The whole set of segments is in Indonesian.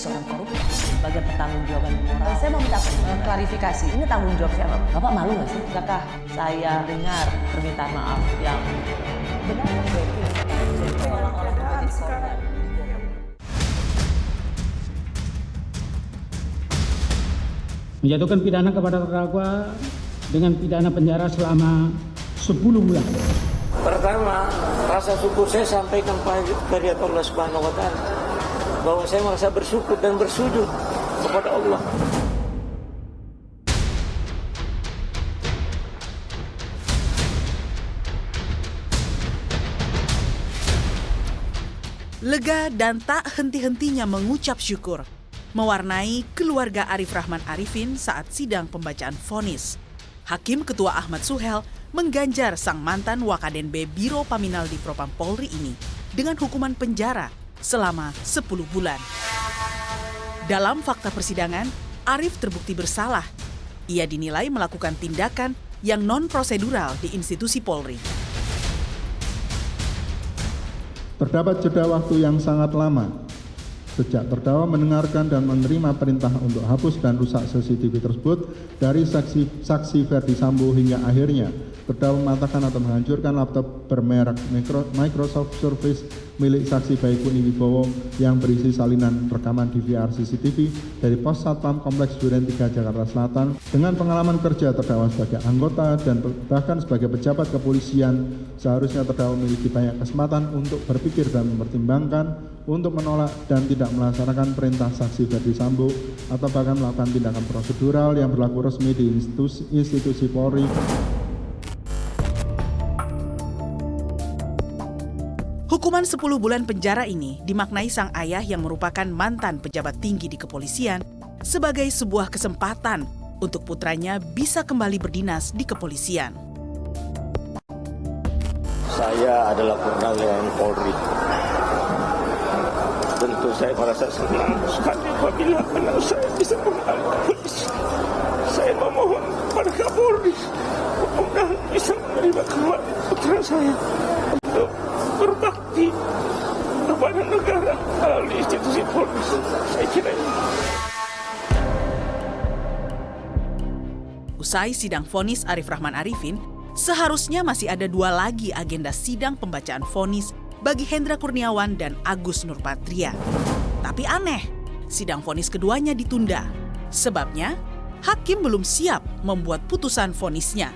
seorang koruptor sebagai pertanggungjawaban moral. Saya mau minta klarifikasi, ini tanggung jawab siapa? Bapak malu nggak sih? Apakah saya dengar permintaan maaf yang benar? Menjatuhkan pidana kepada terdakwa dengan pidana penjara selama 10 bulan. Pertama, rasa syukur saya sampaikan kepada Allah Subhanahu wa taala bahwa saya merasa bersyukur dan bersujud kepada Allah. Lega dan tak henti-hentinya mengucap syukur mewarnai keluarga Arif Rahman Arifin saat sidang pembacaan vonis. Hakim Ketua Ahmad Suhel mengganjar sang mantan Wakaden B Biro Paminal di Propam Polri ini dengan hukuman penjara selama 10 bulan. Dalam fakta persidangan, Arif terbukti bersalah. Ia dinilai melakukan tindakan yang non-prosedural di institusi Polri. Terdapat jeda waktu yang sangat lama sejak terdakwa mendengarkan dan menerima perintah untuk hapus dan rusak CCTV tersebut dari saksi Ferdi Sambo hingga akhirnya terdakwa mematahkan atau menghancurkan laptop bermerek Microsoft Surface milik saksi Baikuni Wibowo yang berisi salinan rekaman DVR CCTV dari Pos Satpam Kompleks Duren 3 Jakarta Selatan. Dengan pengalaman kerja terdakwa sebagai anggota dan bahkan sebagai pejabat kepolisian, seharusnya terdakwa memiliki banyak kesempatan untuk berpikir dan mempertimbangkan untuk menolak dan tidak melaksanakan perintah saksi Ferdi Sambo atau bahkan melakukan tindakan prosedural yang berlaku resmi di institusi Polri. Hukuman 10 bulan penjara ini dimaknai sang ayah yang merupakan mantan pejabat tinggi di kepolisian sebagai sebuah kesempatan untuk putranya bisa kembali berdinas di kepolisian. Saya adalah purnawirawan Polri. Tentu saya merasa senang sekali apabila anak saya bisa kembali ke polisi. Saya memohon kepada Kapolri mudah-mudahan bisa menerima kembali putra saya untuk berbakti kepada negara melalui institusi Polri. Saya kira ini. Usai sidang vonis Arif Rahman Arifin, seharusnya masih ada 2 lagi agenda sidang pembacaan vonis bagi Hendra Kurniawan dan Agus Nurpatria. Tapi aneh, sidang vonis keduanya ditunda. Sebabnya, hakim belum siap membuat putusan vonisnya.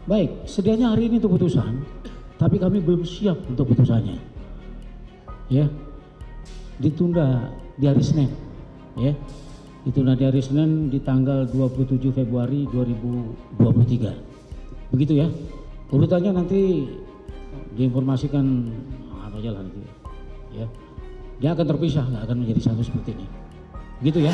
Baik, sedianya hari ini untuk putusan, tapi kami belum siap untuk putusannya. Ya, ditunda di hari Senin. Ya, ditunda di hari Senin di tanggal 27 Februari 2023. Begitu ya. Urutannya nanti diinformasikan apa aja lah nanti. Ya, dia akan terpisah, nggak akan menjadi satu seperti ini. Begitu ya.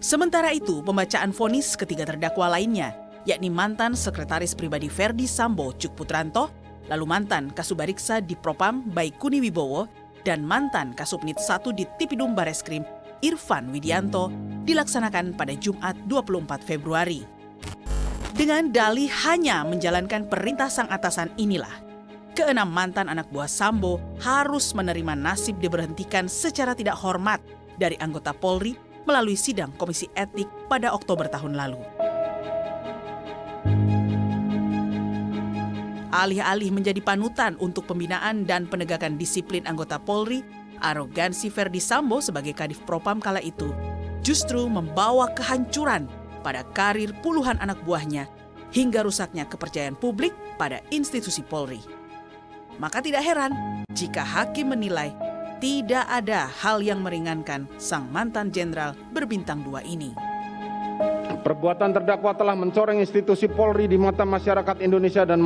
Sementara itu, pembacaan vonis ketiga terdakwa lainnya, yakni mantan Sekretaris Pribadi Ferdi Sambo Cuk Putranto, lalu mantan Kasubariksa di Propam Baikuni Wibowo, dan mantan Kasubnit 1 di Tipidum Bareskrim Irfan Widianto, dilaksanakan pada Jumat 24 Februari. Dengan dalih hanya menjalankan perintah sang atasan inilah, keenam mantan anak buah Sambo harus menerima nasib diberhentikan secara tidak hormat dari anggota Polri melalui sidang Komisi Etik pada Oktober tahun lalu. Alih-alih menjadi panutan untuk pembinaan dan penegakan disiplin anggota Polri, arogansi Ferdi Sambo sebagai Kadif Propam kala itu justru membawa kehancuran pada karir puluhan anak buahnya hingga rusaknya kepercayaan publik pada institusi Polri. Maka tidak heran jika hakim menilai tidak ada hal yang meringankan sang mantan jenderal berbintang 2 ini. Perbuatan terdakwa telah mencoreng institusi Polri di mata masyarakat Indonesia dan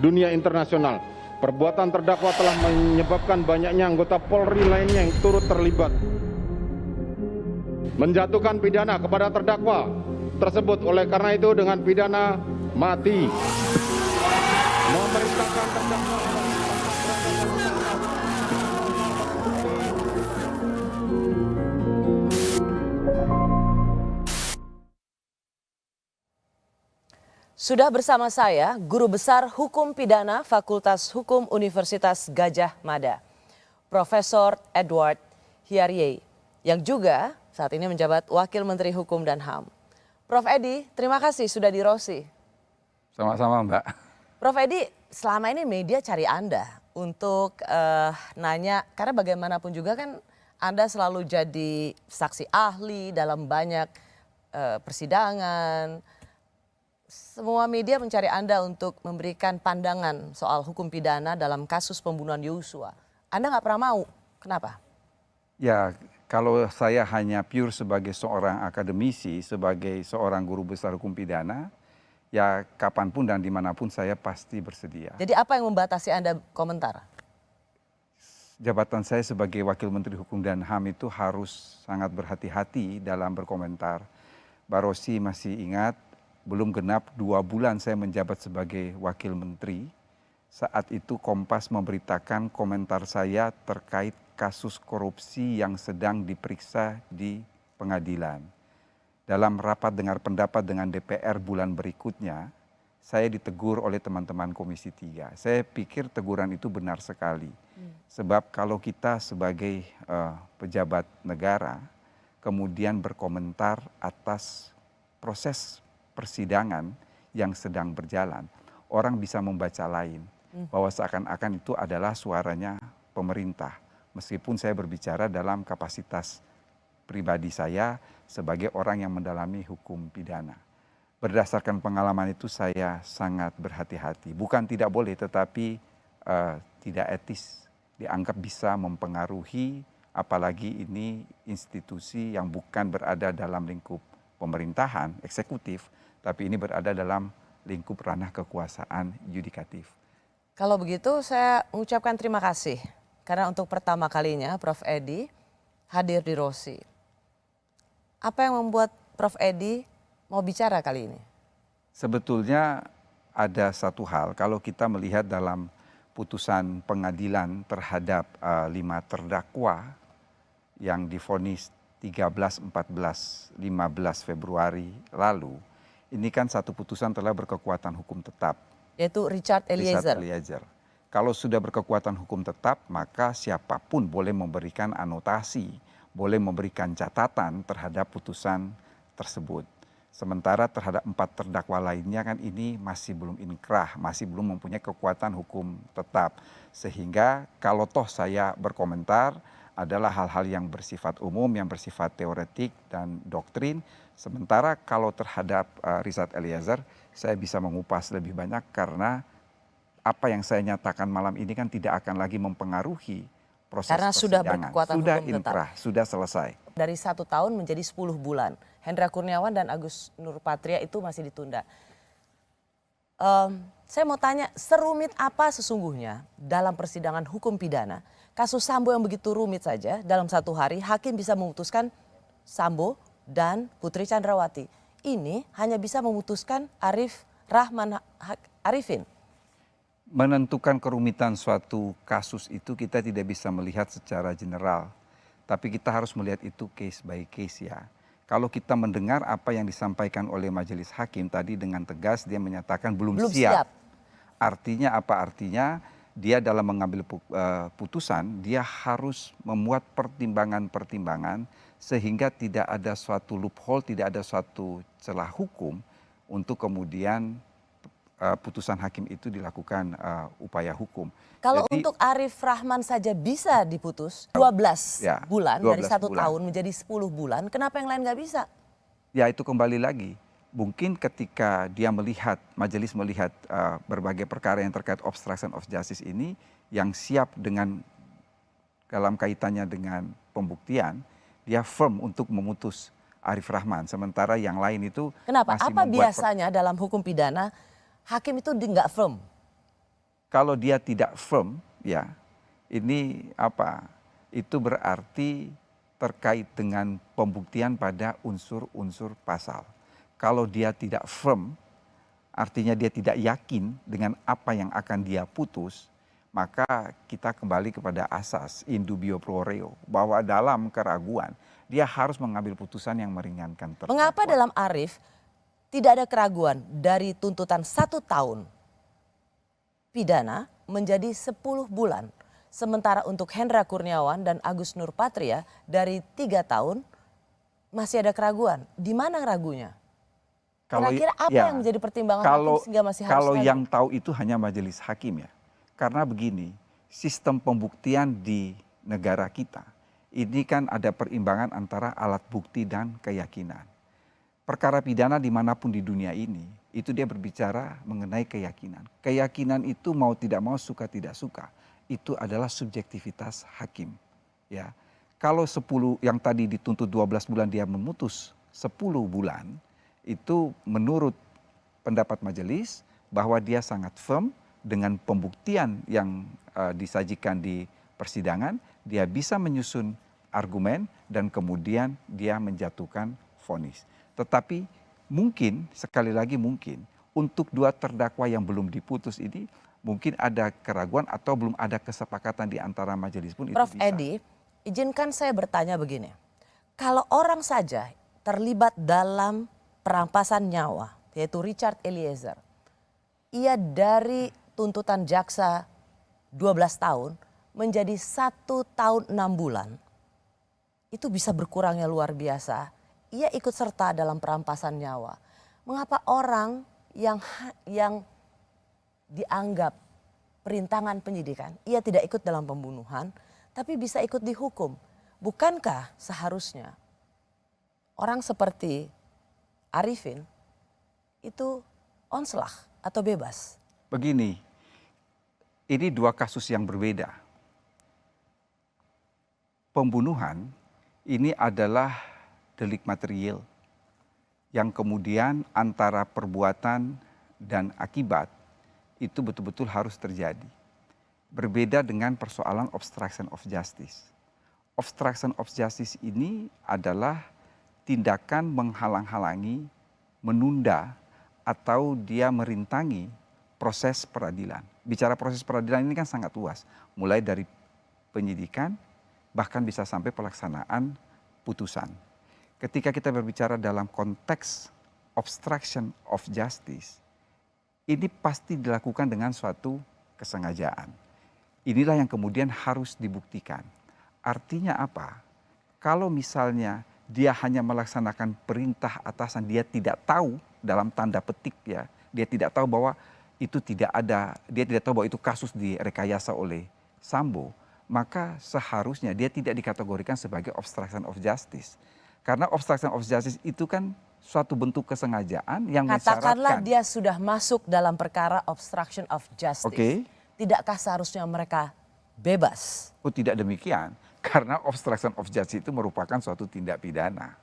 dunia internasional. Perbuatan terdakwa telah menyebabkan banyaknya anggota Polri lainnya yang turut terlibat. Menjatuhkan pidana kepada terdakwa tersebut oleh karena itu dengan pidana mati. Memerintahkan terdakwa Sudah bersama saya Guru Besar Hukum Pidana Fakultas Hukum Universitas Gadjah Mada, Profesor Edward Hiarie, yang juga saat ini menjabat Wakil Menteri Hukum dan HAM. Prof. Edi, terima kasih sudah di Rosi. Sama-sama Mbak. Prof. Edi, selama ini media cari Anda untuk nanya, karena bagaimanapun juga kan Anda selalu jadi saksi ahli dalam banyak persidangan. Semua media mencari Anda untuk memberikan pandangan soal hukum pidana dalam kasus pembunuhan Yosua. Anda nggak pernah mau, kenapa? Ya, kalau saya hanya pure sebagai seorang akademisi, sebagai seorang guru besar hukum pidana, ya kapanpun dan dimanapun saya pasti bersedia. Jadi apa yang membatasi Anda komentar? Jabatan saya sebagai Wakil Menteri Hukum dan HAM itu harus sangat berhati-hati dalam berkomentar. Mbak Rosi masih ingat, belum genap 2 bulan saya menjabat sebagai Wakil Menteri. Saat itu Kompas memberitakan komentar saya terkait kasus korupsi yang sedang diperiksa di pengadilan. Dalam rapat dengar pendapat dengan DPR bulan berikutnya, saya ditegur oleh teman-teman Komisi 3. Saya pikir teguran itu benar sekali. Sebab kalau kita sebagai pejabat negara kemudian berkomentar atas proses persidangan yang sedang berjalan, orang bisa membaca lain bahwa seakan-akan itu adalah suaranya pemerintah. Meskipun saya berbicara dalam kapasitas pribadi saya sebagai orang yang mendalami hukum pidana. Berdasarkan pengalaman itu saya sangat berhati-hati. Bukan tidak boleh, tetapi tidak etis. Dianggap bisa mempengaruhi, apalagi ini institusi yang bukan berada dalam lingkup pemerintahan, eksekutif, tapi ini berada dalam lingkup ranah kekuasaan yudikatif. Kalau begitu saya mengucapkan terima kasih. Karena untuk pertama kalinya Prof. Edi hadir di Rosi. Apa yang membuat Prof. Edi mau bicara kali ini? Sebetulnya ada satu hal, kalau kita melihat dalam putusan pengadilan terhadap 5 terdakwa yang divonis 13, 14, 15 Februari lalu, ini kan satu putusan telah berkekuatan hukum tetap. Yaitu Richard Eliezer. Kalau sudah berkekuatan hukum tetap, maka siapapun boleh memberikan anotasi, boleh memberikan catatan terhadap putusan tersebut. Sementara terhadap 4 terdakwa lainnya kan ini masih belum inkrah, masih belum mempunyai kekuatan hukum tetap. Sehingga kalau toh saya berkomentar adalah hal-hal yang bersifat umum, yang bersifat teoretik dan doktrin. Sementara kalau terhadap Richard Eliezer, saya bisa mengupas lebih banyak karena apa yang saya nyatakan malam ini kan tidak akan lagi mempengaruhi proses karena sudah persidangan. berkekuatan Sudah hukum inkrah, tetap. sudah selesai. Dari 1 tahun menjadi 10 bulan. Hendra Kurniawan dan Agus Nurpatria itu masih ditunda. Saya mau tanya, serumit apa sesungguhnya dalam persidangan hukum pidana? Kasus Sambo yang begitu rumit saja, dalam 1 hari hakim bisa memutuskan Sambo dan Putri Chandrawati. Ini hanya bisa memutuskan Arif Rahman Arifin. Menentukan kerumitan suatu kasus itu kita tidak bisa melihat secara general. Tapi kita harus melihat itu case by case ya. Kalau kita mendengar apa yang disampaikan oleh majelis hakim tadi dengan tegas dia menyatakan belum siap. Artinya apa? Artinya dia dalam mengambil putusan dia harus memuat pertimbangan-pertimbangan sehingga tidak ada suatu loophole, tidak ada suatu celah hukum untuk kemudian putusan hakim itu dilakukan upaya hukum. Kalau Jadi, untuk Arif Rahman saja bisa diputus 12 ya, bulan 12 dari 1 bulan. tahun menjadi 10 bulan, kenapa yang lain nggak bisa? Ya itu kembali lagi, mungkin ketika dia melihat, majelis melihat berbagai perkara yang terkait obstruction of justice ini, yang siap dengan dalam kaitannya dengan pembuktian, dia firm untuk memutus Arif Rahman. Sementara yang lain itu Kenapa? masih Apa membuat biasanya dalam hukum pidana hakim itu nggak firm? Kalau dia tidak firm, ya ini apa? Itu berarti terkait dengan pembuktian pada unsur-unsur pasal. Kalau dia tidak firm, artinya dia tidak yakin dengan apa yang akan dia putus, maka kita kembali kepada asas in dubio pro reo, bahwa dalam keraguan dia harus mengambil putusan yang meringankan terdakwa. Mengapa dalam Arif tidak ada keraguan dari tuntutan 1 tahun pidana menjadi 10 bulan. Sementara untuk Hendra Kurniawan dan Agus Nurpatria dari 3 tahun masih ada keraguan. Di mana ragunya? Kira-kira apa yang menjadi pertimbangan hakim sehingga masih harus Kalau ragu? yang tahu itu hanya majelis hakim ya. Karena begini, sistem pembuktian di negara kita ini kan ada perimbangan antara alat bukti dan keyakinan. Perkara pidana dimanapun di dunia ini, itu dia berbicara mengenai keyakinan. Keyakinan itu mau tidak mau, suka tidak suka, itu adalah subjektivitas hakim. Ya, kalau 10 yang tadi dituntut 12 bulan dia memutus 10 bulan, itu menurut pendapat majelis bahwa dia sangat firm dengan pembuktian yang disajikan di persidangan, dia bisa menyusun argumen dan kemudian dia menjatuhkan vonis. Tetapi mungkin, sekali lagi mungkin, untuk 2 terdakwa yang belum diputus ini mungkin ada keraguan atau belum ada kesepakatan di antara majelis pun. Prof. Itu bisa. Edi, izinkan saya bertanya begini. Kalau orang saja terlibat dalam perampasan nyawa, yaitu Richard Eliezer, ia dari tuntutan jaksa 12 tahun menjadi 1 tahun 6 bulan. Itu bisa berkurangnya luar biasa. Ia ikut serta dalam perampasan nyawa. Mengapa orang yang dianggap perintangan penyidikan, ia tidak ikut dalam pembunuhan, tapi bisa ikut dihukum? Bukankah seharusnya orang seperti Arifin itu onslah atau bebas? Begini, ini 2 kasus yang berbeda. Pembunuhan ini adalah delik material yang kemudian antara perbuatan dan akibat itu betul-betul harus terjadi. Berbeda dengan persoalan obstruction of justice. Obstruction of justice ini adalah tindakan menghalang-halangi, menunda, atau dia merintangi proses peradilan. Bicara proses peradilan ini kan sangat luas, mulai dari penyidikan bahkan bisa sampai pelaksanaan putusan. Ketika kita berbicara dalam konteks obstruction of justice, ini pasti dilakukan dengan suatu kesengajaan. Inilah yang kemudian harus dibuktikan. Artinya apa? Kalau misalnya dia hanya melaksanakan perintah atasan, dia tidak tahu dalam tanda petik ya, dia tidak tahu bahwa itu tidak ada, dia tidak tahu bahwa itu kasus direkayasa oleh Sambo, maka seharusnya dia tidak dikategorikan sebagai obstruction of justice. Karena obstruction of justice itu kan suatu bentuk kesengajaan yang mensyaratkan. Katakanlah dia sudah masuk dalam perkara obstruction of justice. Oke. Tidakkah seharusnya mereka bebas? Oh, tidak demikian. Karena obstruction of justice itu merupakan suatu tindak pidana.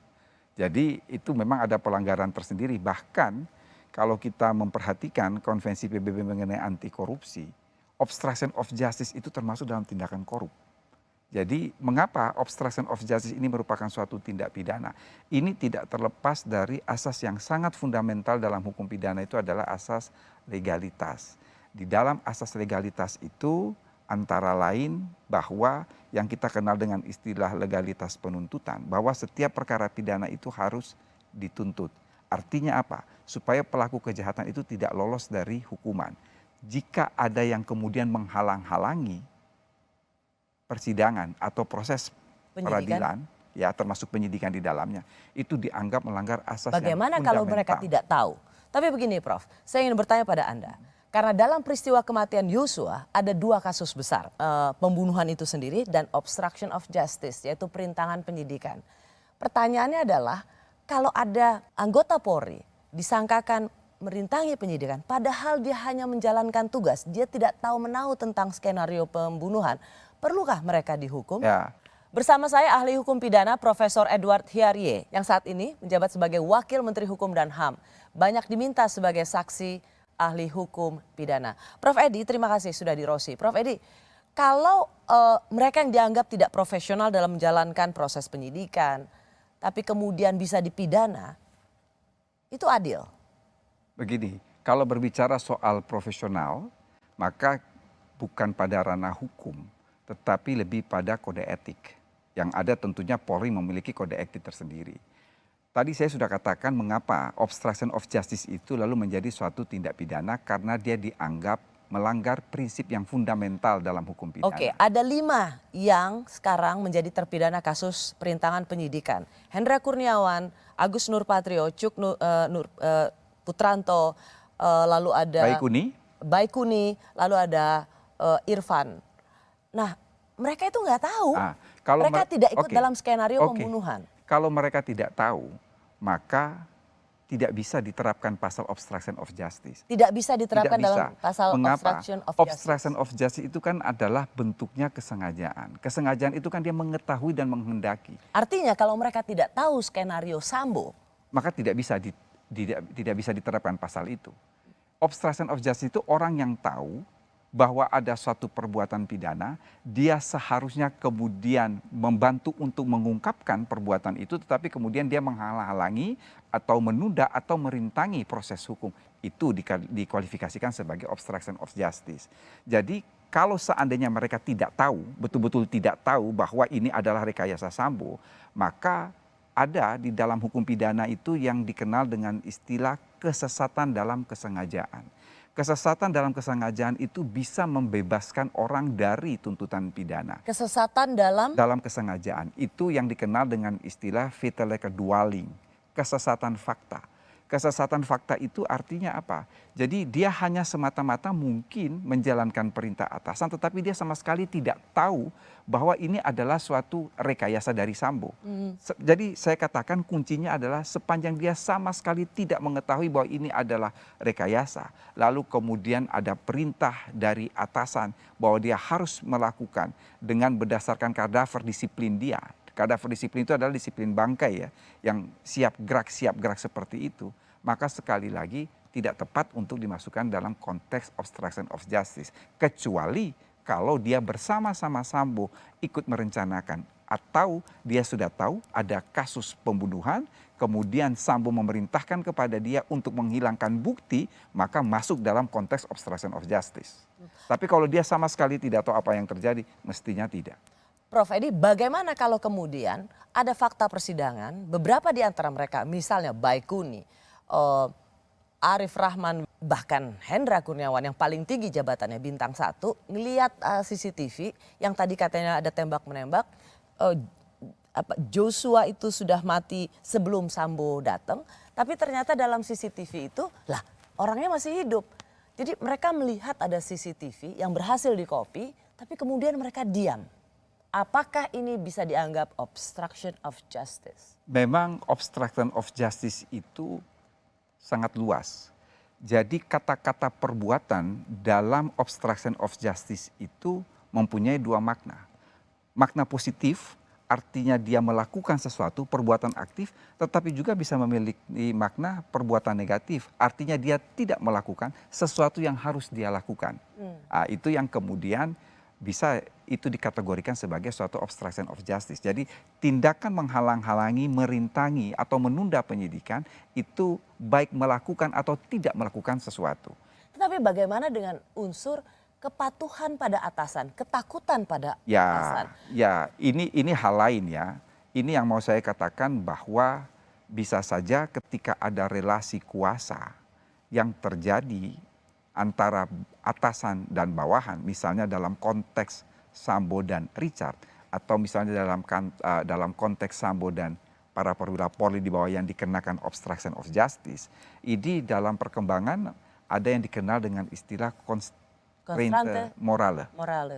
Jadi itu memang ada pelanggaran tersendiri. Bahkan kalau kita memperhatikan konvensi PBB mengenai anti korupsi, obstruction of justice itu termasuk dalam tindakan korup. Jadi mengapa obstruction of justice ini merupakan suatu tindak pidana? Ini tidak terlepas dari asas yang sangat fundamental dalam hukum pidana, itu adalah asas legalitas. Di dalam asas legalitas itu antara lain bahwa yang kita kenal dengan istilah legalitas penuntutan, bahwa setiap perkara pidana itu harus dituntut. Artinya apa? Supaya pelaku kejahatan itu tidak lolos dari hukuman. Jika ada yang kemudian menghalang-halangi persidangan atau proses peradilan, ya termasuk penyidikan di dalamnya, itu dianggap melanggar asas yang Bagaimana fundamental. kalau mereka tidak tahu? Tapi begini Prof, saya ingin bertanya pada Anda. Karena dalam peristiwa kematian Yosua ada 2 kasus besar. Pembunuhan itu sendiri dan obstruction of justice, yaitu perintangan penyidikan. Pertanyaannya adalah, kalau ada anggota Polri disangkakan merintangi penyidikan, padahal dia hanya menjalankan tugas, dia tidak tahu menahu tentang skenario pembunuhan, perlukah mereka dihukum? Ya. Bersama saya ahli hukum pidana Profesor Edward Hiarie yang saat ini menjabat sebagai Wakil Menteri Hukum dan HAM. Banyak diminta sebagai saksi ahli hukum pidana. Prof. Edi, terima kasih sudah di Rosi. Prof. Edi, kalau mereka yang dianggap tidak profesional dalam menjalankan proses penyidikan, tapi kemudian bisa dipidana, itu adil? Begini, kalau berbicara soal profesional, maka bukan pada ranah hukum, tetapi lebih pada kode etik. Yang ada tentunya Polri memiliki kode etik tersendiri. Tadi saya sudah katakan mengapa obstruction of justice itu lalu menjadi suatu tindak pidana karena dia dianggap melanggar prinsip yang fundamental dalam hukum pidana. Oke, ada 5 yang sekarang menjadi terpidana kasus perintangan penyidikan. Hendra Kurniawan, Agus Nurpatrio, Putranto, lalu ada Baikuni, lalu ada Irfan. Nah, mereka itu nggak tahu. Mereka tidak ikut dalam skenario pembunuhan. Kalau mereka tidak tahu, maka tidak bisa diterapkan pasal obstruction of justice. Tidak bisa diterapkan Tidak bisa. dalam pasal Mengapa? obstruction of justice. Obstruction of justice itu kan adalah bentuknya kesengajaan. Kesengajaan itu kan dia mengetahui dan menghendaki. Artinya kalau mereka tidak tahu skenario Sambo, Maka tidak bisa diterapkan pasal itu. Obstruction of justice itu orang yang tahu bahwa ada suatu perbuatan pidana, dia seharusnya kemudian membantu untuk mengungkapkan perbuatan itu, tetapi kemudian dia menghalang-halangi atau menunda atau merintangi proses hukum. Itu dikualifikasikan sebagai obstruction of justice. Jadi kalau seandainya mereka tidak tahu, betul-betul tidak tahu bahwa ini adalah rekayasa Sambo, maka ada di dalam hukum pidana itu yang dikenal dengan istilah kesesatan dalam kesengajaan. Kesesatan dalam kesengajaan itu bisa membebaskan orang dari tuntutan pidana. kesesatan dalam Kesengajaan itu yang dikenal dengan istilah fatale dwelling, kesesatan fakta. Kesesatan fakta itu artinya apa? Jadi dia hanya semata-mata mungkin menjalankan perintah atasan, tetapi dia sama sekali tidak tahu bahwa ini adalah suatu rekayasa dari Sambo. Jadi saya katakan kuncinya adalah sepanjang dia sama sekali tidak mengetahui bahwa ini adalah rekayasa, lalu kemudian ada perintah dari atasan bahwa dia harus melakukan dengan berdasarkan kadaver disiplin dia. Kadaver disiplin itu adalah disiplin bangkai ya, yang siap gerak seperti itu. Maka sekali lagi tidak tepat untuk dimasukkan dalam konteks obstruction of justice. Kecuali kalau dia bersama-sama Sambo ikut merencanakan atau dia sudah tahu ada kasus pembunuhan, kemudian Sambo memerintahkan kepada dia untuk menghilangkan bukti, maka masuk dalam konteks obstruction of justice. Tapi kalau dia sama sekali tidak tahu apa yang terjadi, mestinya tidak. Prof Edi, bagaimana kalau kemudian ada fakta persidangan, beberapa di antara mereka, misalnya Baikuni, Arif Rahman, bahkan Hendra Kurniawan yang paling tinggi jabatannya bintang 1, ngelihat CCTV yang tadi katanya ada tembak-menembak, Joshua itu sudah mati sebelum Sambo datang, tapi ternyata dalam CCTV itu, lah orangnya masih hidup. Jadi mereka melihat ada CCTV yang berhasil di-copy, tapi kemudian mereka diam. Apakah ini bisa dianggap obstruction of justice? Memang obstruction of justice itu sangat luas. Jadi kata-kata perbuatan dalam obstruction of justice itu mempunyai 2 makna. Makna positif artinya dia melakukan sesuatu, perbuatan aktif, tetapi juga bisa memiliki makna perbuatan negatif. Artinya dia tidak melakukan sesuatu yang harus dia lakukan. Itu yang kemudian bisa itu dikategorikan sebagai suatu obstruction of justice. Jadi tindakan menghalang-halangi, merintangi atau menunda penyidikan itu baik melakukan atau tidak melakukan sesuatu. Tetapi bagaimana dengan unsur kepatuhan pada atasan, ketakutan pada atasan? Ya, ini hal lain ya. Ini yang mau saya katakan bahwa bisa saja ketika ada relasi kuasa yang terjadi antara atasan dan bawahan, misalnya dalam konteks Sambo dan Richard, atau misalnya dalam konteks Sambo dan para perwira Polri di bawah yang dikenakan obstruction of justice, ini dalam perkembangan ada yang dikenal dengan istilah constraint morale.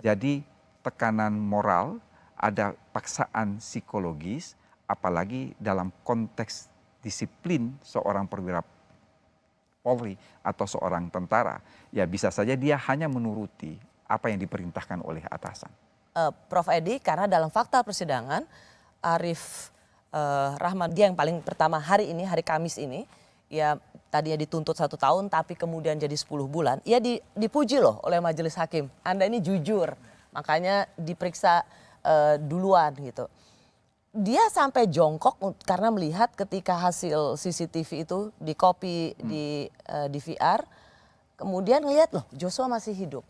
Jadi tekanan moral, ada paksaan psikologis, apalagi dalam konteks disiplin seorang perwira Polri atau seorang tentara, ya bisa saja dia hanya menuruti apa yang diperintahkan oleh atasan. Prof Edi, karena dalam fakta persidangan Arif Rahman, dia yang paling pertama hari Kamis ini, ya tadinya dituntut 1 tahun tapi kemudian jadi 10 bulan, ia dipuji loh oleh majelis hakim. Anda ini jujur, makanya diperiksa duluan gitu. Dia sampai jongkok karena melihat ketika hasil CCTV itu di-copy di VR, kemudian ngelihat loh Joshua masih hidup.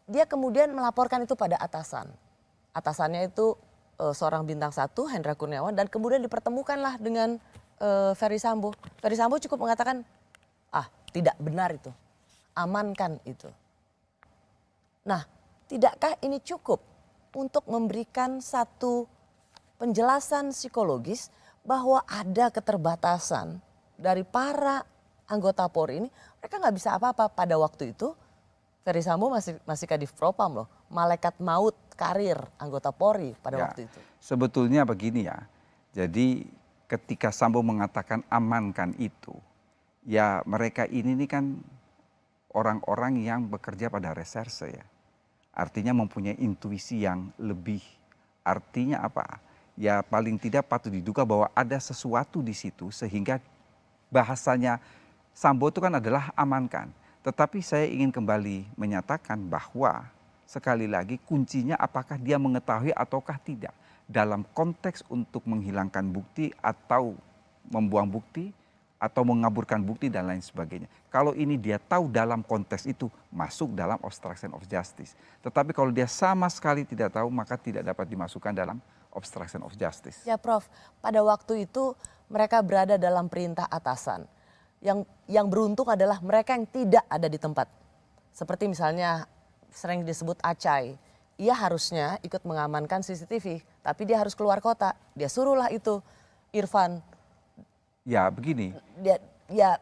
Dia kemudian melaporkan itu pada atasan. Atasannya itu seorang bintang 1, Hendra Kurniawan, dan kemudian dipertemukanlah dengan Ferdy Sambo. Ferdy Sambo cukup mengatakan, tidak benar itu, amankan itu. Nah, tidakkah ini cukup untuk memberikan satu penjelasan psikologis bahwa ada keterbatasan dari para anggota Polri ini? Mereka nggak bisa apa-apa pada waktu itu. Ferdy Sambo masih Kadif Propam loh, malaikat maut karir anggota Polri pada waktu itu. Sebetulnya begini ya, jadi ketika Sambo mengatakan amankan itu, ya mereka ini kan orang-orang yang bekerja pada reserse ya. Artinya mempunyai intuisi yang lebih. Artinya apa? Ya paling tidak patut diduga bahwa ada sesuatu di situ sehingga bahasanya Sambo itu kan adalah amankan. Tetapi saya ingin kembali menyatakan bahwa sekali lagi kuncinya apakah dia mengetahui ataukah tidak. Dalam konteks untuk menghilangkan bukti atau membuang bukti atau mengaburkan bukti dan lain sebagainya. Kalau ini dia tahu dalam konteks itu masuk dalam obstruction of justice. Tetapi kalau dia sama sekali tidak tahu maka tidak dapat dimasukkan dalam obstruction of justice. Ya Prof, pada waktu itu mereka berada dalam perintah atasan. Yang beruntung adalah mereka yang tidak ada di tempat. Seperti misalnya sering disebut Acai. Ia harusnya ikut mengamankan CCTV, tapi dia harus keluar kota. Dia suruhlah itu Irfan. Ya begini.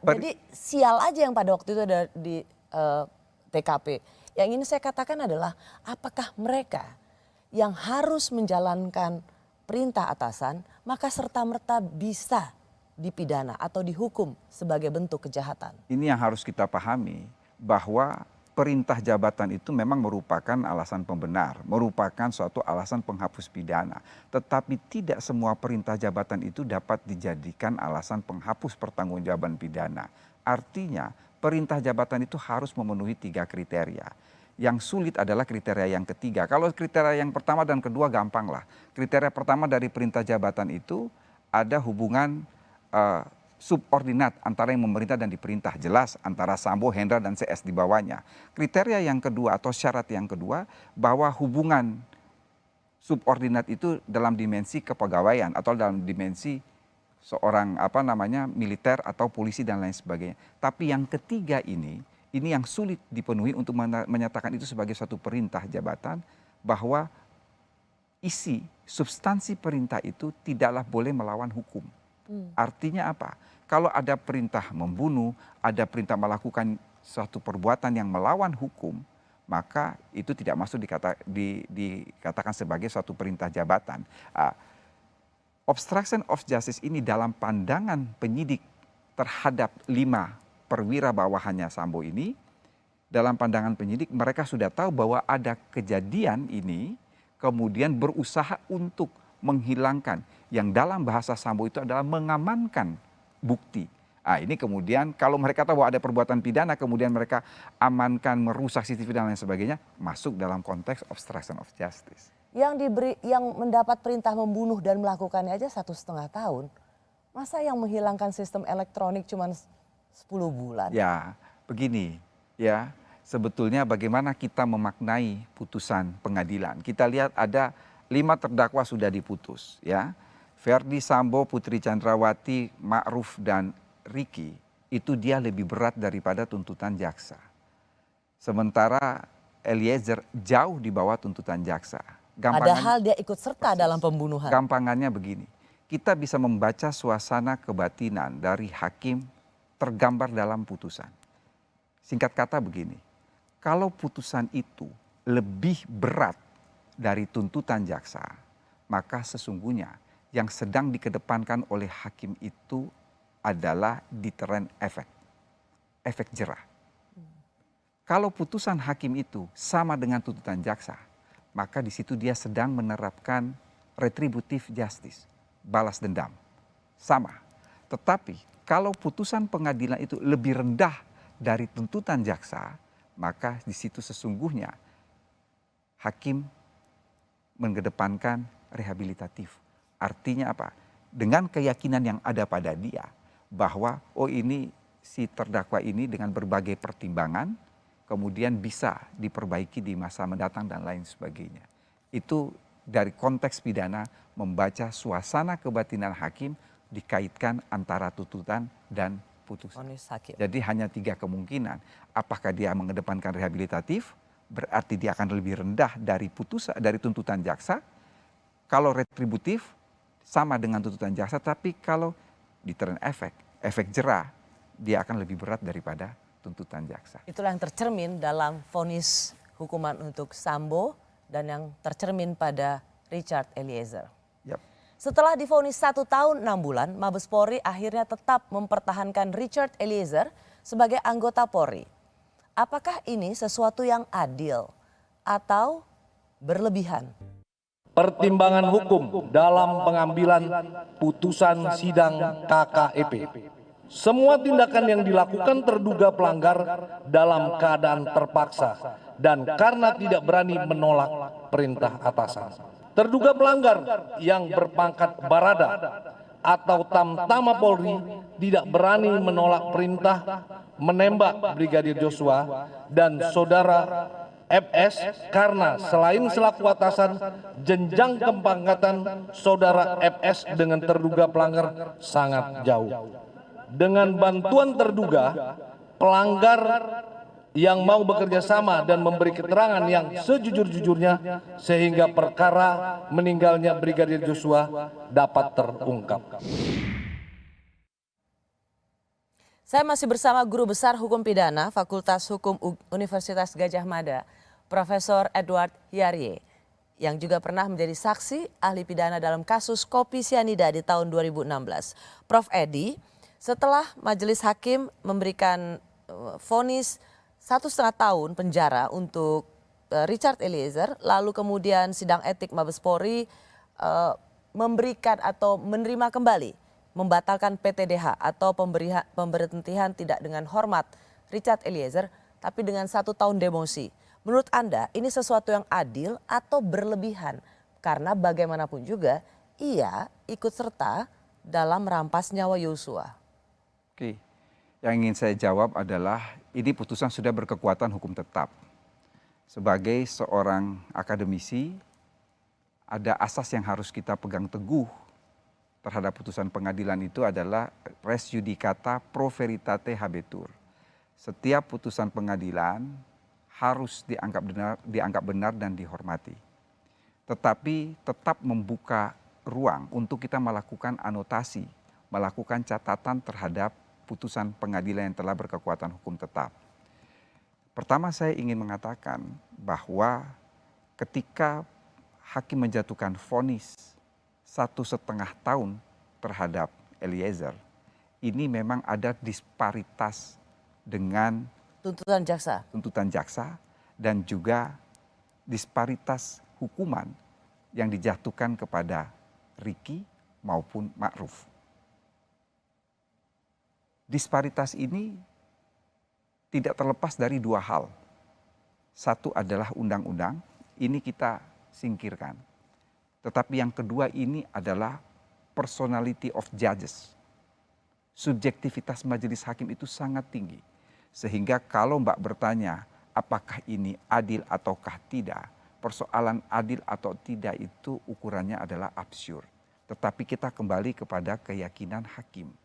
Jadi sial aja yang pada waktu itu ada di TKP. Yang ingin saya katakan adalah apakah mereka yang harus menjalankan perintah atasan maka serta-merta bisa dipidana atau dihukum sebagai bentuk kejahatan. Ini yang harus kita pahami bahwa perintah jabatan itu memang merupakan alasan pembenar, merupakan suatu alasan penghapus pidana. Tetapi tidak semua perintah jabatan itu dapat dijadikan alasan penghapus pertanggungjawaban pidana. Artinya perintah jabatan itu harus memenuhi 3 kriteria. Yang sulit adalah kriteria yang ketiga. Kalau kriteria yang pertama dan kedua gampang lah. Kriteria pertama dari perintah jabatan itu ada hubungan subordinat antara yang memerintah dan diperintah, jelas antara Sambo, Hendra dan CS di bawahnya. Kriteria yang kedua atau syarat yang kedua bahwa hubungan subordinat itu dalam dimensi kepegawaian atau dalam dimensi seorang militer atau polisi dan lain sebagainya. Tapi yang ketiga ini yang sulit dipenuhi untuk menyatakan itu sebagai suatu perintah jabatan, bahwa isi substansi perintah itu tidaklah boleh melawan hukum. Artinya apa? Kalau ada perintah membunuh, ada perintah melakukan suatu perbuatan yang melawan hukum, maka itu tidak masuk dikatakan sebagai suatu perintah jabatan. Obstruction of justice ini dalam pandangan penyidik terhadap 5 perwira bawahannya Sambo ini, dalam pandangan penyidik mereka sudah tahu bahwa ada kejadian ini, kemudian berusaha untuk menghilangkan, yang dalam bahasa Sambo itu adalah mengamankan bukti. Ini kemudian kalau mereka tahu bahwa ada perbuatan pidana, kemudian mereka amankan, merusak CCTV dan lain sebagainya, masuk dalam konteks obstruction of justice. Yang mendapat perintah membunuh dan melakukannya aja 1,5 tahun. Masa yang menghilangkan sistem elektronik cuma 10 bulan? Ya, begini ya. Sebetulnya bagaimana kita memaknai putusan pengadilan. Kita lihat ada 5 terdakwa sudah diputus ya. Ferdy Sambo, Putri Chandrawati, Ma'ruf dan Ricky itu dia lebih berat daripada tuntutan jaksa. Sementara Eliezer jauh di bawah tuntutan jaksa. Padahal dia ikut serta dalam pembunuhan. Gampangannya begini, kita bisa membaca suasana kebatinan dari hakim tergambar dalam putusan. Singkat kata begini, kalau putusan itu lebih berat dari tuntutan jaksa, maka sesungguhnya yang sedang dikedepankan oleh hakim itu adalah deterrent effect, efek jerah. Kalau putusan hakim itu sama dengan tuntutan jaksa, maka di situ dia sedang menerapkan retributive justice, balas dendam, sama. Tetapi kalau putusan pengadilan itu lebih rendah dari tuntutan jaksa, maka di situ sesungguhnya hakim mengedepankan rehabilitatif. Artinya apa? Dengan keyakinan yang ada pada dia bahwa ini si terdakwa ini dengan berbagai pertimbangan kemudian bisa diperbaiki di masa mendatang dan lain sebagainya. Itu dari konteks pidana membaca suasana kebatinan hakim dikaitkan antara tuntutan dan putusan. Vonis hakim. Jadi hanya 3 kemungkinan. Apakah dia mengedepankan rehabilitatif, berarti dia akan lebih rendah dari tuntutan jaksa. Kalau retributif sama dengan tuntutan jaksa, tapi kalau deterrent efek jera, dia akan lebih berat daripada tuntutan jaksa. Itulah yang tercermin dalam vonis hukuman untuk Sambo dan yang tercermin pada Richard Eliezer. Yap. Setelah divonis 1 tahun 6 bulan, Mabes Polri akhirnya tetap mempertahankan Richard Eliezer sebagai anggota Polri. Apakah ini sesuatu yang adil atau berlebihan? Pertimbangan hukum dalam pengambilan putusan sidang KKEP. Semua tindakan yang dilakukan terduga pelanggar dalam keadaan terpaksa dan karena tidak berani menolak perintah atasan. Terduga pelanggar yang berpangkat barada atau tamtama Polri tidak berani menolak perintah menembak Brigadir Joshua dan saudara FS karena selain selaku atasan, jenjang kepangkatan saudara FS dengan terduga pelanggar sangat jauh. Dengan bantuan terduga pelanggar yang mau bekerja sama dan memberi keterangan yang sejujur-jujurnya sehingga perkara meninggalnya Brigadir Joshua dapat terungkap. Saya masih bersama Guru Besar Hukum Pidana Fakultas Hukum Universitas Gadjah Mada, Profesor Edward Hyarie, yang juga pernah menjadi saksi ahli pidana dalam kasus kopi sianida di tahun 2016. Prof. Edi, setelah majelis hakim memberikan vonis 1,5 tahun penjara untuk Richard Eliezer, lalu kemudian sidang etik Mabes Polri memberikan atau menerima kembali, membatalkan PTDH atau pemberhentian tidak dengan hormat Richard Eliezer, tapi dengan 1 tahun demosi. Menurut Anda ini sesuatu yang adil atau berlebihan? Karena bagaimanapun juga ia ikut serta dalam merampas nyawa Yosua. Oke, yang ingin saya jawab adalah ini putusan sudah berkekuatan hukum tetap. Sebagai seorang akademisi, ada asas yang harus kita pegang teguh terhadap putusan pengadilan itu adalah res judicata pro veritate habetur. Setiap putusan pengadilan harus dianggap benar dan dihormati. Tetapi tetap membuka ruang untuk kita melakukan anotasi, melakukan catatan terhadap putusan pengadilan yang telah berkekuatan hukum tetap. Pertama saya ingin mengatakan bahwa ketika hakim menjatuhkan vonis 1,5 tahun terhadap Eliezer, ini memang ada disparitas dengan tuntutan jaksa dan juga disparitas hukuman yang dijatuhkan kepada Ricky maupun Ma'ruf. Disparitas ini tidak terlepas dari 2 hal. Satu adalah undang-undang, ini kita singkirkan. Tetapi yang kedua ini adalah personality of judges. Subjektivitas majelis hakim itu sangat tinggi. Sehingga kalau Mbak bertanya apakah ini adil ataukah tidak, persoalan adil atau tidak itu ukurannya adalah absurd. Tetapi kita kembali kepada keyakinan hakim.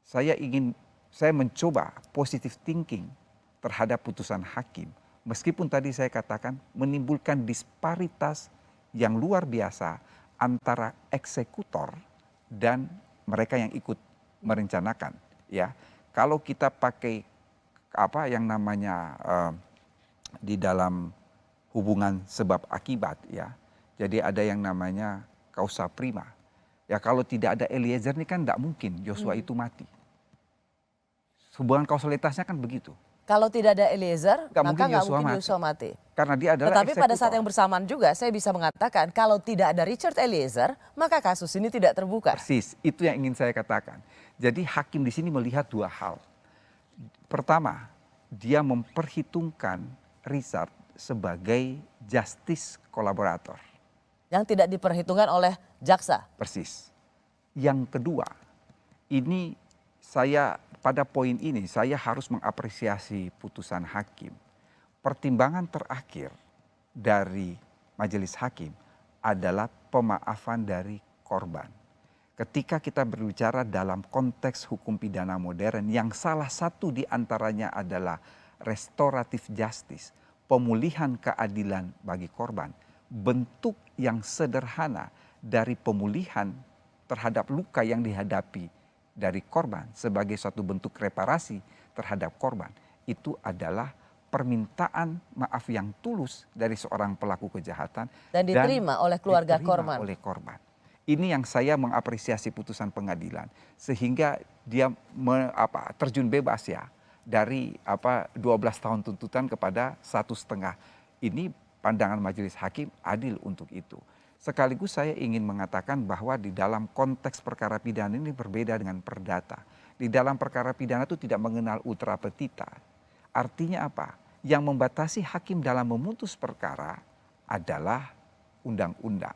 Saya mencoba positive thinking terhadap putusan hakim. Meskipun tadi saya katakan menimbulkan disparitas yang luar biasa antara eksekutor dan mereka yang ikut merencanakan. Ya, kalau kita pakai apa yang namanya di dalam hubungan sebab akibat, ya, jadi ada yang namanya causa prima. Ya, kalau tidak ada Eliezer ini kan tidak mungkin Joshua itu mati. Hubungan kausalitasnya kan begitu. Kalau tidak ada Eliezer, maka nggak mungkin Joshua mati. Karena dia adalah Tetapi pada saat yang bersamaan juga saya bisa mengatakan kalau tidak ada Richard Eliezer, maka kasus ini tidak terbuka. Persis, itu yang ingin saya katakan. Jadi hakim di sini melihat 2 hal. Pertama, dia memperhitungkan Richard sebagai justice kolaborator. Yang tidak diperhitungkan oleh jaksa. Persis. Yang kedua, ini pada poin ini saya harus mengapresiasi putusan hakim. Pertimbangan terakhir dari majelis hakim adalah pemaafan dari korban. ketika kita berbicara dalam konteks hukum pidana modern yang salah satu di antaranya adalah restoratif justice, pemulihan keadilan bagi korban, bentuk yang sederhana dari pemulihan terhadap luka yang dihadapi dari korban sebagai suatu bentuk reparasi terhadap korban, itu adalah permintaan maaf yang tulus dari seorang pelaku kejahatan Dan diterima oleh keluarga diterima korban. oleh korban. Ini yang saya mengapresiasi putusan pengadilan sehingga dia terjun bebas ya dari 12 tahun tuntutan kepada 1,5. Ini pandangan majelis hakim adil untuk itu. Sekaligus saya ingin mengatakan bahwa di dalam konteks perkara pidana ini berbeda dengan perdata. Di dalam perkara pidana itu tidak mengenal ultra petita. Artinya apa? Yang membatasi hakim dalam memutus perkara adalah undang-undang.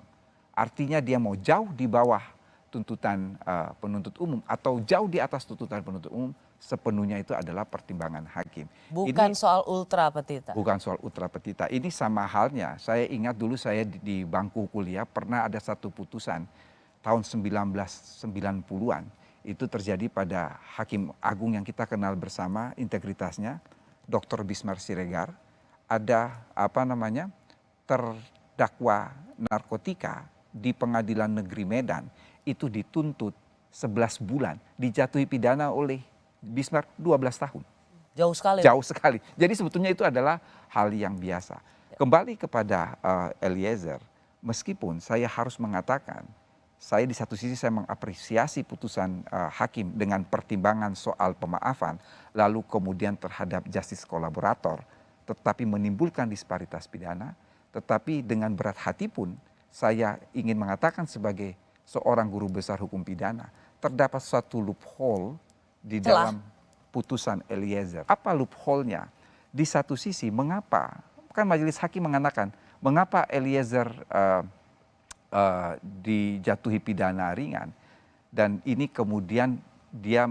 Artinya dia mau jauh di bawah tuntutan penuntut umum atau jauh di atas tuntutan penuntut umum, sepenuhnya itu adalah pertimbangan hakim. Bukan Ini soal ultra petita. bukan soal ultra petita. Ini sama halnya, saya ingat dulu saya di bangku kuliah pernah ada satu putusan tahun 1990-an. Itu terjadi pada Hakim Agung yang kita kenal bersama integritasnya, Dr. Bismar Siregar. Ada terdakwa narkotika di Pengadilan Negeri Medan itu dituntut 11 bulan, dijatuhi pidana oleh Bismar 12 tahun. Jauh sekali. Jauh sekali. Jadi sebetulnya itu adalah hal yang biasa. Kembali kepada Eliezer, meskipun saya harus mengatakan, saya di satu sisi saya mengapresiasi putusan hakim dengan pertimbangan soal pemaafan, lalu kemudian terhadap justice kolaborator, tetapi menimbulkan disparitas pidana, tetapi dengan berat hati pun saya ingin mengatakan sebagai seorang guru besar hukum pidana, terdapat suatu loophole di dalam putusan Eliezer. Apa loophole-nya? Di satu sisi, mengapa? Kan majelis hakim mengatakan, mengapa Eliezer dijatuhi pidana ringan? Dan ini kemudian dia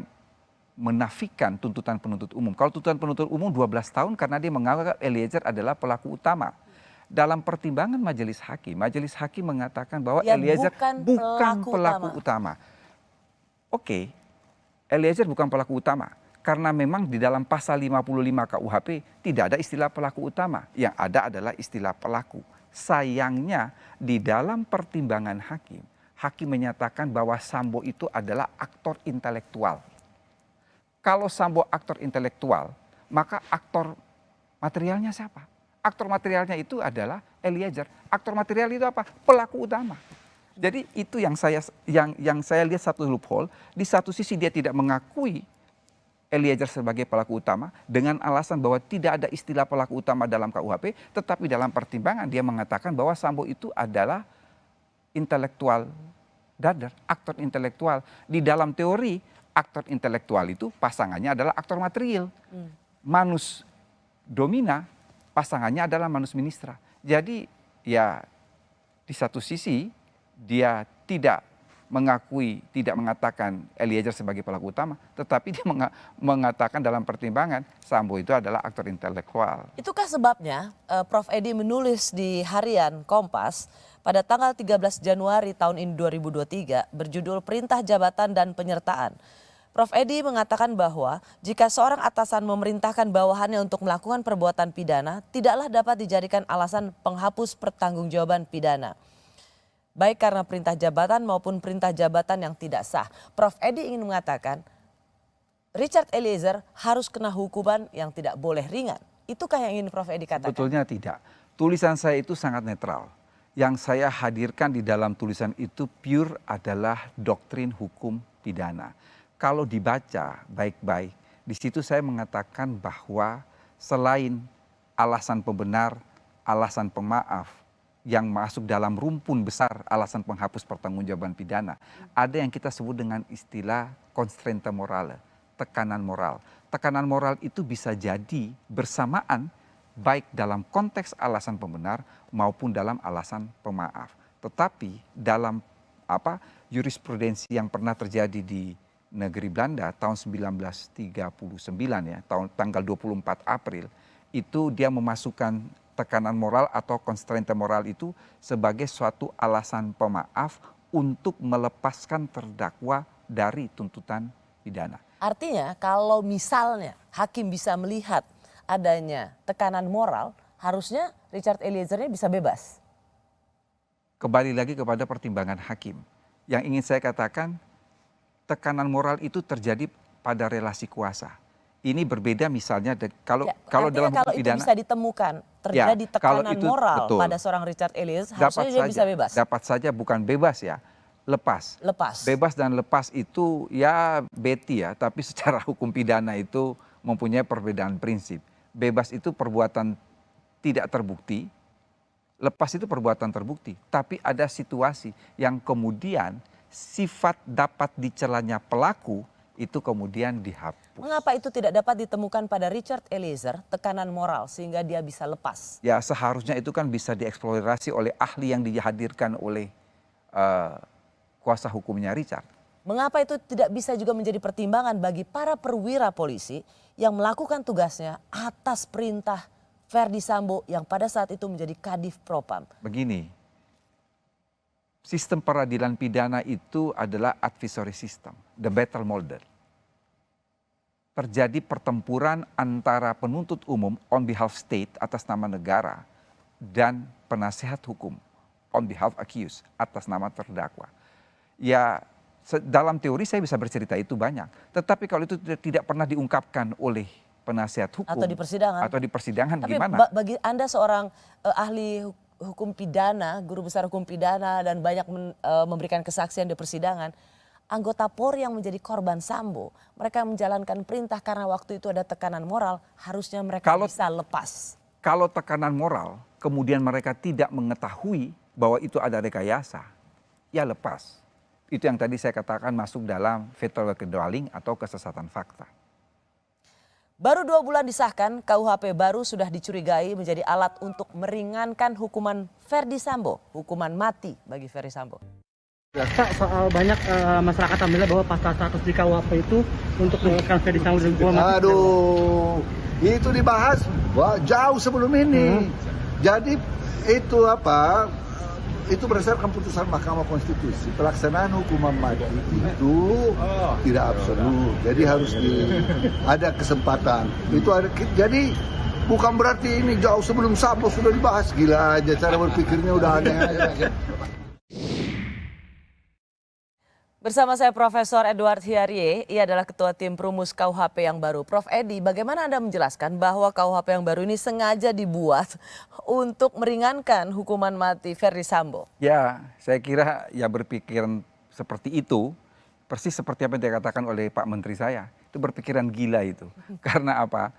menafikan tuntutan penuntut umum. Kalau tuntutan penuntut umum 12 tahun karena dia menganggap Eliezer adalah pelaku utama. Dalam pertimbangan majelis hakim mengatakan bahwa Eliezer bukan pelaku utama. Oke, Eliezer bukan pelaku utama. Karena memang di dalam pasal 55 KUHP tidak ada istilah pelaku utama. Yang ada adalah istilah pelaku. Sayangnya di dalam pertimbangan hakim menyatakan bahwa Sambo itu adalah aktor intelektual. Kalau Sambo aktor intelektual, maka aktor materialnya siapa? Aktor materialnya itu adalah Eliezer. Aktor material itu apa? Pelaku utama. Jadi itu yang saya lihat satu loophole. Di satu sisi dia tidak mengakui Eliezer sebagai pelaku utama dengan alasan bahwa tidak ada istilah pelaku utama dalam KUHP, tetapi dalam pertimbangan dia mengatakan bahwa Sambo itu adalah intelektual dader, aktor intelektual. Di dalam teori aktor intelektual itu pasangannya adalah aktor material. Manus domina pasangannya adalah manus ministra. Jadi ya di satu sisi dia tidak mengatakan Eliezer sebagai pelaku utama, tetapi dia mengatakan dalam pertimbangan Sambo itu adalah aktor intelektual. Itukah sebabnya Prof. Edi menulis di harian Kompas pada tanggal 13 Januari tahun ini 2023 berjudul Perintah Jabatan dan Penyertaan. Prof. Edi mengatakan bahwa jika seorang atasan memerintahkan bawahannya untuk melakukan perbuatan pidana, tidaklah dapat dijadikan alasan penghapus pertanggungjawaban pidana. Baik karena perintah jabatan maupun perintah jabatan yang tidak sah. Prof. Edi ingin mengatakan Richard Eliezer harus kena hukuman yang tidak boleh ringan. Itukah yang ingin Prof. Edi katakan? Betulnya tidak. Tulisan saya itu sangat netral. Yang saya hadirkan di dalam tulisan itu pure adalah doktrin hukum pidana. Kalau dibaca baik-baik, di situ saya mengatakan bahwa selain alasan pembenar, alasan pemaaf yang masuk dalam rumpun besar alasan penghapus pertanggungjawaban pidana, ada yang kita sebut dengan istilah constrainte morale, tekanan moral. Tekanan moral itu bisa jadi bersamaan baik dalam konteks alasan pembenar maupun dalam alasan pemaaf. Tetapi dalam jurisprudensi yang pernah terjadi di negeri Belanda tahun 1939 ya, tanggal 24 April, itu dia memasukkan tekanan moral atau constrainte moral itu sebagai suatu alasan pemaaf untuk melepaskan terdakwa dari tuntutan pidana. Artinya kalau misalnya hakim bisa melihat adanya tekanan moral, harusnya Richard Eliezer ini bisa bebas. Kembali lagi kepada pertimbangan hakim. Yang ingin saya katakan, tekanan moral itu terjadi pada relasi kuasa. Ini berbeda misalnya kalau dalam hukum itu pidana bisa ditemukan terjadi tekanan moral betul, pada seorang Richard Eliezer, harusnya dia bisa bebas. Dapat saja, bukan bebas ya, lepas. Bebas dan lepas itu ya beti ya, tapi secara hukum pidana itu mempunyai perbedaan prinsip. Bebas itu perbuatan tidak terbukti, lepas itu perbuatan terbukti. Tapi ada situasi yang kemudian sifat dapat dicelanya pelaku itu kemudian dihapus. Mengapa itu tidak dapat ditemukan pada Richard Eliezer, tekanan moral sehingga dia bisa lepas? Ya seharusnya itu kan bisa dieksplorasi oleh ahli yang dihadirkan oleh kuasa hukumnya Richard. Mengapa itu tidak bisa juga menjadi pertimbangan bagi para perwira polisi yang melakukan tugasnya atas perintah Ferdi Sambo yang pada saat itu menjadi Kadif Propam? Begini, sistem peradilan pidana itu adalah advisory system, the battle model. Terjadi pertempuran antara penuntut umum on behalf state atas nama negara dan penasehat hukum on behalf accused atas nama terdakwa. Ya dalam teori saya bisa bercerita itu banyak, tetapi kalau itu tidak pernah diungkapkan oleh penasehat hukum atau di persidangan, tapi gimana? Bagi Anda seorang ahli hukum pidana, guru besar hukum pidana dan banyak memberikan kesaksian di persidangan, anggota Polri yang menjadi korban Sambo, mereka menjalankan perintah karena waktu itu ada tekanan moral, harusnya mereka bisa lepas. Kalau tekanan moral, kemudian mereka tidak mengetahui bahwa itu ada rekayasa, ya lepas. Itu yang tadi saya katakan masuk dalam fatal dwelling atau kesesatan fakta. Baru 2 bulan disahkan, KUHP baru sudah dicurigai menjadi alat untuk meringankan hukuman Ferdi Sambo, hukuman mati bagi Ferdi Sambo. Pak, soal banyak masyarakat menilai bahwa pasal 100 di KUHP itu untuk mengingatkan Ferdi Sambo dan hukuman mati. Aduh, itu dibahas jauh sebelum ini. Jadi itu itu berdasarkan putusan Mahkamah Konstitusi. Pelaksanaan hukuman mati itu tidak absolut. Jadi harus ada kesempatan. Jadi bukan berarti ini jauh sebelum Sambo sudah dibahas. Gila aja cara berpikirnya udah aneh aja. Bersama saya Profesor Edward Hiarie, ia adalah Ketua Tim Perumus KUHP yang baru. Prof Edi, bagaimana Anda menjelaskan bahwa KUHP yang baru ini sengaja dibuat untuk meringankan hukuman mati Ferdi Sambo? Ya, saya kira ya berpikiran seperti itu, persis seperti apa yang dikatakan oleh Pak Menteri saya. Itu berpikiran gila itu. Karena apa?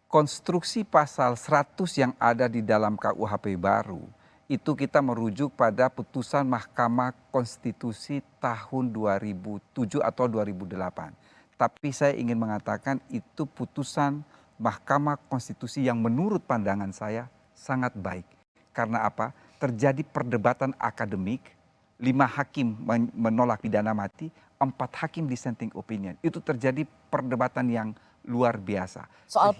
Konstruksi pasal 100 yang ada di dalam KUHP baru, itu kita merujuk pada putusan Mahkamah Konstitusi tahun 2007 atau 2008. Tapi saya ingin mengatakan itu putusan Mahkamah Konstitusi yang menurut pandangan saya sangat baik. Karena apa? Terjadi perdebatan akademik, 5 hakim menolak pidana mati, 4 hakim dissenting opinion. Itu terjadi perdebatan yang luar biasa. Soal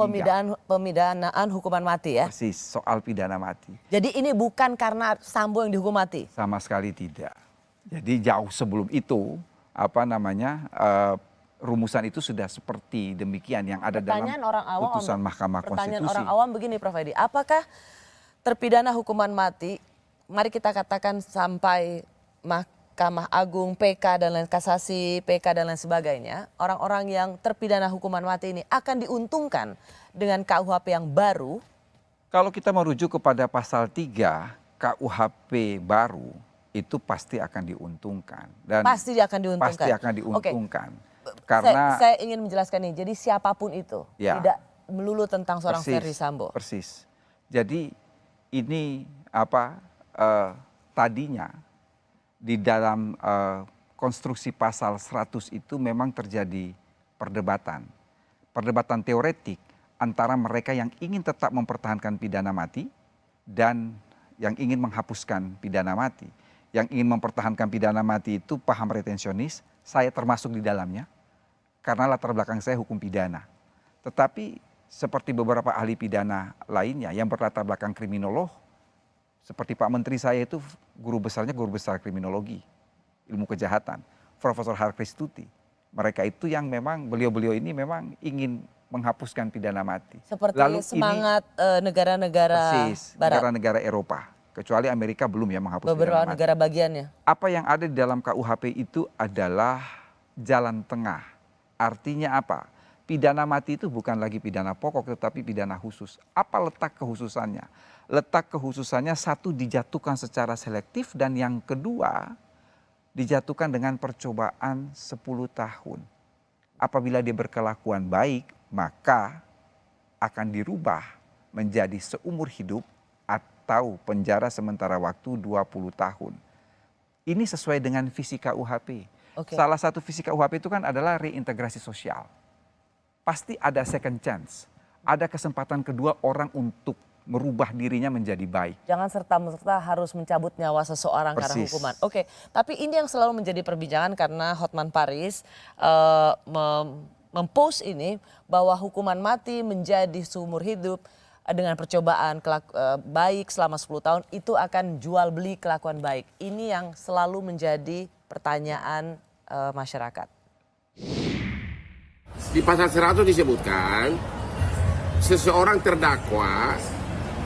pemidanaan hukuman mati ya? Persis, soal pidana mati. Jadi ini bukan karena Sambo yang dihukum mati? Sama sekali tidak. Jadi jauh sebelum itu, rumusan itu sudah seperti demikian yang ada dalam putusan Mahkamah Konstitusi. Pertanyaan orang awam begini Prof Edi, apakah terpidana hukuman mati, mari kita katakan sampai Mahkamah Agung, PK dan lain kasasi, PK dan lain sebagainya, orang-orang yang terpidana hukuman mati ini akan diuntungkan dengan KUHP yang baru? Kalau kita merujuk kepada pasal 3 KUHP baru, itu pasti akan diuntungkan. Dan pasti akan diuntungkan. Pasti akan diuntungkan. Oke. Karena saya ingin menjelaskan nih, jadi siapapun itu, ya, tidak melulu tentang seorang Ferdi Sambo. Persis. Jadi ini tadinya di dalam konstruksi pasal 100 itu memang terjadi perdebatan. Perdebatan teoretik antara mereka yang ingin tetap mempertahankan pidana mati dan yang ingin menghapuskan pidana mati. Yang ingin mempertahankan pidana mati itu paham retensionis, saya termasuk di dalamnya. Karena latar belakang saya hukum pidana. Tetapi seperti beberapa ahli pidana lainnya yang berlatar belakang kriminolog, seperti Pak Menteri saya itu guru besar kriminologi. ilmu kejahatan, Profesor Harkristuti. Mereka itu yang memang beliau-beliau ini memang ingin menghapuskan pidana mati. Seperti Lalu semangat negara-negara barat. Negara-negara Eropa, kecuali Amerika belum ya menghapus Beberapa pidana mati. negara bagiannya. Apa yang ada di dalam KUHP itu adalah jalan tengah. Artinya apa? Pidana mati itu bukan lagi pidana pokok tetapi pidana khusus. Apa letak kekhususannya? Letak kekhususannya satu, dijatuhkan secara selektif, dan yang kedua dijatuhkan dengan percobaan 10 tahun. Apabila dia berkelakuan baik, maka akan dirubah menjadi seumur hidup atau penjara sementara waktu 20 tahun. Ini sesuai dengan visi KUHP. Salah satu visi KUHP itu kan adalah reintegrasi sosial. Pasti ada second chance, ada kesempatan kedua orang untuk merubah dirinya menjadi baik. Jangan serta-merta harus mencabut nyawa seseorang karena hukuman. Oke, tapi ini yang selalu menjadi perbincangan karena Hotman Paris mempost ini bahwa hukuman mati menjadi seumur hidup dengan percobaan baik selama 10 tahun itu akan jual beli kelakuan baik. Ini yang selalu menjadi pertanyaan masyarakat. Di pasal 100 disebutkan seseorang terdakwa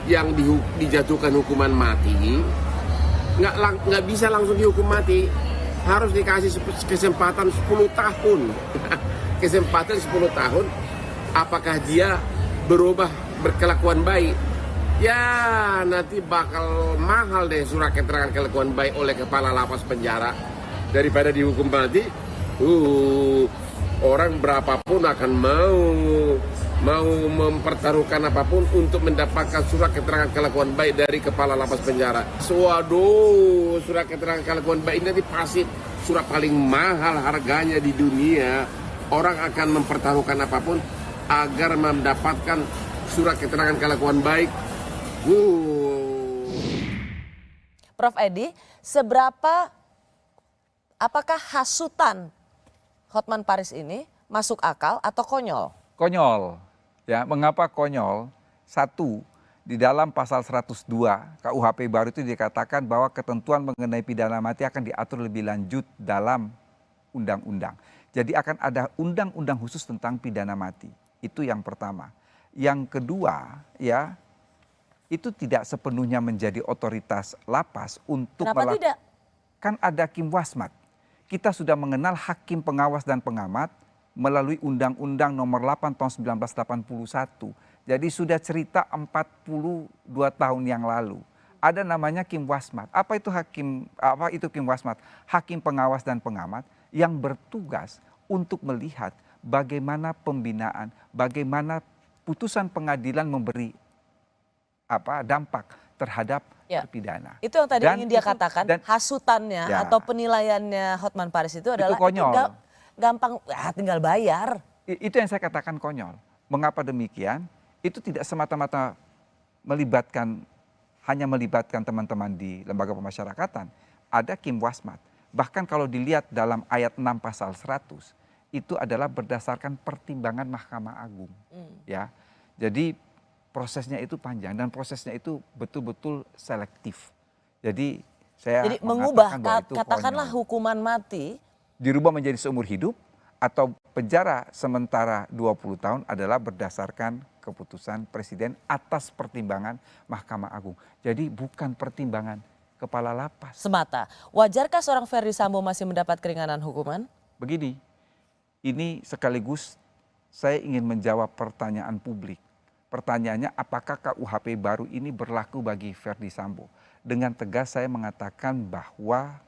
yang dijatuhkan hukuman mati nggak bisa langsung dihukum mati, harus dikasih kesempatan 10 tahun. Kesempatan 10 tahun, apakah dia berubah berkelakuan baik? Ya nanti bakal mahal deh surat keterangan kelakuan baik oleh kepala lapas penjara daripada dihukum mati. Orang berapapun akan mau mempertaruhkan apapun untuk mendapatkan surat keterangan kelakuan baik dari kepala lapas penjara. Waduh, surat keterangan kelakuan baik ini nanti pasti surat paling mahal harganya di dunia. Orang akan mempertaruhkan apapun agar mendapatkan surat keterangan kelakuan baik. Prof Edi, apakah hasutan Hotman Paris ini masuk akal atau konyol? Konyol. Ya, mengapa konyol? Satu, di dalam pasal 102 KUHP baru itu dikatakan bahwa ketentuan mengenai pidana mati akan diatur lebih lanjut dalam undang-undang. Jadi akan ada undang-undang khusus tentang pidana mati. Itu yang pertama. Yang kedua, ya, itu tidak sepenuhnya menjadi otoritas lapas untuk Kenapa tidak? Kan ada Kim Wasmat. Kita sudah mengenal hakim pengawas dan pengamat melalui Undang-Undang Nomor 8 Tahun 1981. Jadi sudah cerita 42 tahun yang lalu. Ada namanya Kim Wasmat. Apa itu Kim Wasmat? Hakim pengawas dan pengamat yang bertugas untuk melihat bagaimana pembinaan, bagaimana putusan pengadilan memberi dampak terhadap terpidana. Itu yang tadi ingin dia katakan, hasutannya atau penilaiannya Hotman Paris itu adalah konyol. Itu gampang, tinggal bayar. Itu yang saya katakan konyol. Mengapa demikian? Itu tidak semata-mata hanya melibatkan teman-teman di lembaga pemasyarakatan. Ada Kim Wasmat. Bahkan kalau dilihat dalam ayat 6 pasal 100, itu adalah berdasarkan pertimbangan Mahkamah Agung. Ya, jadi prosesnya itu panjang dan prosesnya itu betul-betul selektif. Jadi saya mengubah katakanlah hukuman mati dirubah menjadi seumur hidup atau penjara sementara 20 tahun adalah berdasarkan keputusan Presiden atas pertimbangan Mahkamah Agung. Jadi bukan pertimbangan kepala lapas semata. Wajarkah seorang Ferdy Sambo masih mendapat keringanan hukuman? Begini, ini sekaligus saya ingin menjawab pertanyaan publik. Pertanyaannya, apakah KUHP baru ini berlaku bagi Ferdy Sambo? Dengan tegas saya mengatakan bahwa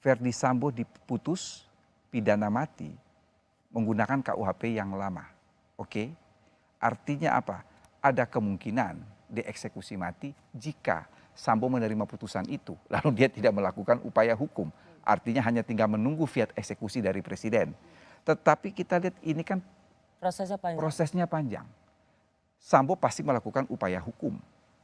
Ferdy Sambo diputus pidana mati menggunakan KUHP yang lama. Oke? Artinya apa? Ada kemungkinan dieksekusi mati jika Sambo menerima putusan itu, lalu dia tidak melakukan upaya hukum. Artinya hanya tinggal menunggu fiat eksekusi dari Presiden. Tetapi kita lihat ini kan prosesnya panjang. Sambo pasti melakukan upaya hukum,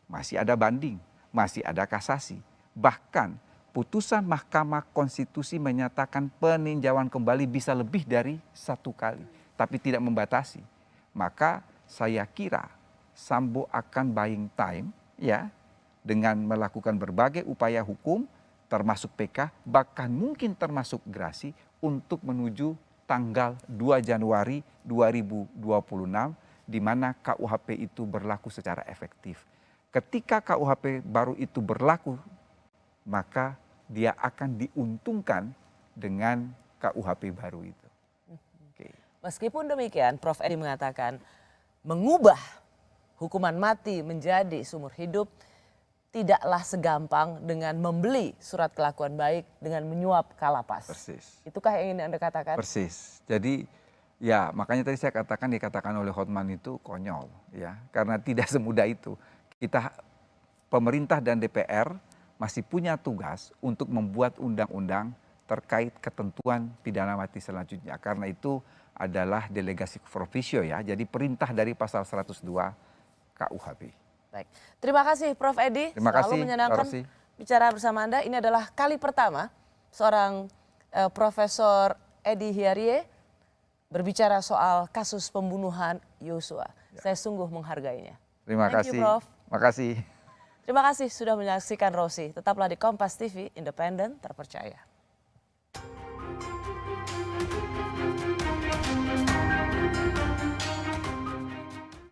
masih ada banding, masih ada kasasi. Bahkan putusan Mahkamah Konstitusi menyatakan peninjauan kembali bisa lebih dari 1 kali, tapi tidak membatasi. Maka saya kira Sambo akan buying time ya dengan melakukan berbagai upaya hukum, termasuk PK, bahkan mungkin termasuk gerasi untuk menuju tanggal 2 Januari 2026 di mana KUHP itu berlaku secara efektif. Ketika KUHP baru itu berlaku, maka dia akan diuntungkan dengan KUHP baru itu. Meskipun demikian, Prof. Edi mengatakan mengubah hukuman mati menjadi seumur hidup tidaklah segampang dengan membeli surat kelakuan baik dengan menyuap kalapas. Persis. Itukah yang ingin Anda katakan? Persis. Jadi ya makanya tadi saya dikatakan oleh Hotman itu konyol ya. Karena tidak semudah itu. Kita pemerintah dan DPR masih punya tugas untuk membuat undang-undang terkait ketentuan pidana mati selanjutnya. Karena itu adalah delegasi provisio ya. Jadi perintah dari pasal 102 KUHP. Baik. Terima kasih Prof. Edi. Terima kasih, selalu menyenangkan bicara bersama Anda. Ini adalah kali pertama seorang Profesor Edi Hiarie berbicara soal kasus pembunuhan Yosua. Ya. Saya sungguh menghargainya. Terima kasih. Prof. Terima kasih. Terima kasih sudah menyaksikan Rosi. Tetaplah di Kompas TV, independen, terpercaya.